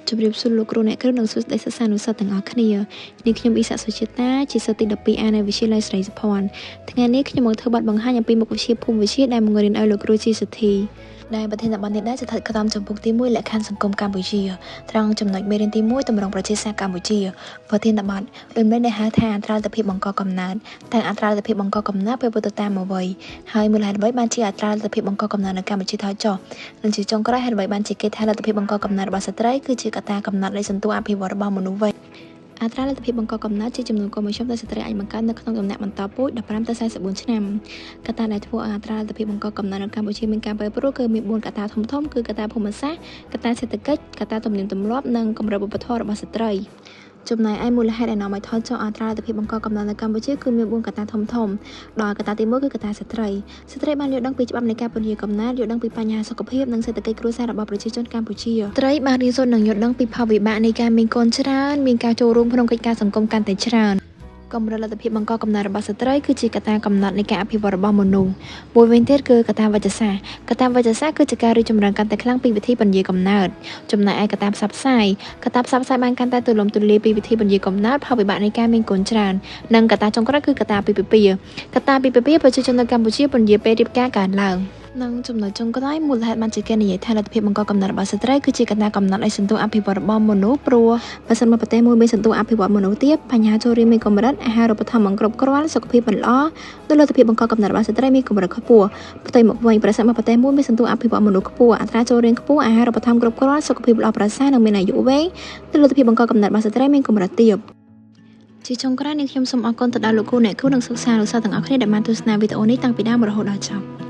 ជម្រាបសួរលោកគ្រូអ្នកគ្រូនិងសួស្តីសិស្សានុសិស្សទាំងអស់គ្នានេះខ្ញុំអ៊ីសាសុជាតាជាសិស្សទី12 A នៅវិទ្យាល័យស្រីសុភ័ណ្ឌថ្ងៃនេះខ្ញុំមកធ្វើបទបង្ហាញអំពីមុខវិជ្ជាភូមិវិទ្យាដែលបង្រៀនឲ្យលោកគ្រូជាសិទ្ធិដែលប្រធានបទនេះដែរស្ថិតក្រោមចំពុកទី1លក្ខខណ្ឌសង្គមកម្ពុជាត្រង់ចំណុចមេរៀនទី1ទម្រង់ប្រជាសាស្ត្រកម្ពុជាប្រធានបទរំលែកដែលហៅថាអត្រាលទ្ធភាពបង្កកំណើតតើអត្រាលទ្ធភាពបង្កកំណើតពេលពុទ្ធតាមអ្វីហើយមូលហេតុអ្វីបានជាអត្រាលទ្ធភាពបង្កកំណើតនៅកម្ពុជាថយចុះនិងជាចុងក្រោយហេតុអ្វីបានជាគេថាលទ្ធភាពបង្កកំណើតរបស់ស្ត្រីគឺជាកត្តាកំណត់នៃសន្ទុះអភិវឌ្ឍរបស់មនុស្សវិញអត្រាលទ្ធភាពបង្កកំណើតជាចំនួនកុំមធ្យមដែលស្ត្រីអាចបង្កើតនៅក្នុងដំណាក់បន្តពូជ15ទៅ44ឆ្នាំកត្តាដែលធ្វើឲ្យអត្រាលទ្ធភាពបង្កកំណើតនៅកម្ពុជាមានការប្រែប្រួលគឺមាន4កត្តាធំៗគឺកត្តាភូមិសាស្ត្រកត្តាសេដ្ឋកិច្ចកត្តាទំនៀមទម្លាប់និងកម្រិតវប្បធម៌របស់ស្ត្រីចំណែកឯមូលហេតុដែលនាំឲ្យថយចុះអត្រាលទ្ធភាពបង្កកំណើតនៅកម្ពុជាគឺមាន4កត្តាធំៗដោយកត្តាទី1គឺកត្តាស្ត្រីបានយល់ដឹងពីច្បាប់នៃការពន្យាកំណើតយល់ដឹងពីបញ្ហាសុខភាពនិងសេដ្ឋកិច្ចគ្រួសាររបស់ប្រជាជនកម្ពុជាស្ត្រីបានរៀនសូត្រនិងយល់ដឹងពីផលវិបាកនៃការមានកូនច្រើនមានការចូលរួមក្នុងកិច្ចការសង្គមកាន់តែច្រើនកម្រិតលទ្ធភាពបង្កកំណើតរបស់ស្ត្រីគឺជាកត្តាកំណត់នៃការអភិវឌ្ឍរបស់មនុស្សមួយវិញទៀតគឺកត្តាវិទ្យាសាស្ត្រគឺជាការរីកចម្រើនកាន់តែខ្លាំងពីវិធីពន្យាកំណើតចំណែកឯកត្តាផ្សព្វផ្សាយបានកាន់តែទូលំទូលាយពីវិធីពន្យាកំណើតផលវិបាកនៃការមានកូនច្រើននិងកត្តាចុងក្រោយគឺកត្តាអាពាហ៍ពិពាហ៍ប្រជាជននៅកម្ពុជាពន្យាពេលរៀបការកើនឡើងនិងចំណុចចុងក្រោយមូលហេតុបានជាគេនិយាយថាលទ្ធភាពបង្កកំណើតរបស់ស្ត្រីគឺជាកត្តាកំណត់ឲ្យសន្ទុះអភិវឌ្ឍរបស់មនុស្សព្រោះបើសិនមកប្រទេសមួយមានសន្ទុះអភិវឌ្ឍមនុស្សទាបបញ្ហាចូលរៀនមានកម្រិតអាហារូបត្ថម្ភមិនគ្រប់គ្រាន់សុខភាពមិនល្អដោយលទ្ធភាពបង្កកំណើតរបស់ស្ត្រីមានកម្រិតខ្ពស់ផ្ទុយមកវិញប្រសិនមកប្រទេសមួយមានសន្ទុះអភិវឌ្ឍមនុស្សខ្ពស់អត្រាចូលរៀនខ្ពស់អាហារូបត្ថម្ភគ្រប់គ្រាន់សុខភាពល្អប្រសើរនិងមានអាយុវែងដោយលទ្ធភាពបង្កកំណើតរបស់ស្ត្រីមានកម្រិតទាបជាចុងក្រោយនេះខ្ញុំសូមអរគុណទៅដល់លោកគ្រូអ្នកគ្រូនិងសិស្សានុសិស្សទាំងអស់គ្នាដែលបានទស្សនាវីដេអូនេះតាំងពីដើមរហូតដល់ចប់